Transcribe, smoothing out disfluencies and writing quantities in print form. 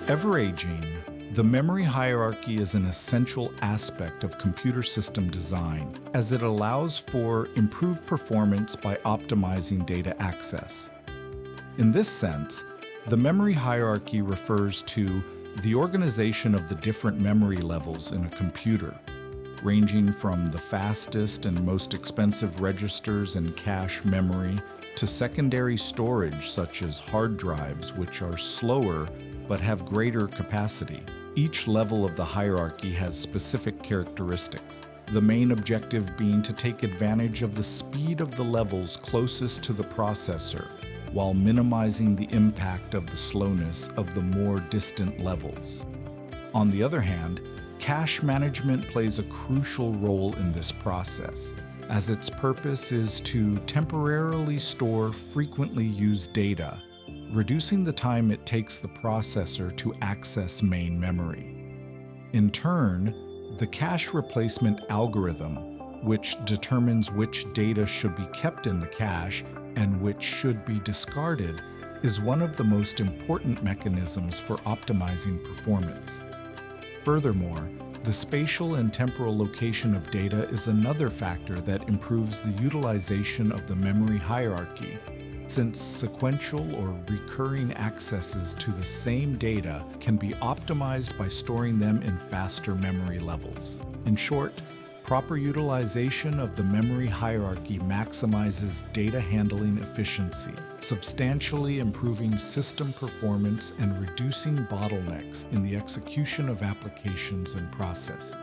Ever-aging, the memory hierarchy is an essential aspect of computer system design as it allows for improved performance by optimizing data access. In this sense, the memory hierarchy refers to the organization of the different memory levels in a computer, ranging from the fastest and most expensive registers and cache memory to secondary storage such as hard drives, which are slower but have greater capacity. Each level of the hierarchy has specific characteristics, the main objective being to take advantage of the speed of the levels closest to the processor, while minimizing the impact of the slowness of the more distant levels. On the other hand, cache management plays a crucial role in this process, as its purpose is to temporarily store frequently used data, reducing the time it takes the processor to access main memory. In turn, the cache replacement algorithm, which determines which data should be kept in the cache and which should be discarded, is one of the most important mechanisms for optimizing performance. Furthermore, the spatial and temporal location of data is another factor that improves the utilization of the memory hierarchy, since sequential or recurring accesses to the same data can be optimized by storing them in faster memory levels. In short, proper utilization of the memory hierarchy maximizes data handling efficiency, substantially improving system performance and reducing bottlenecks in the execution of applications and processes.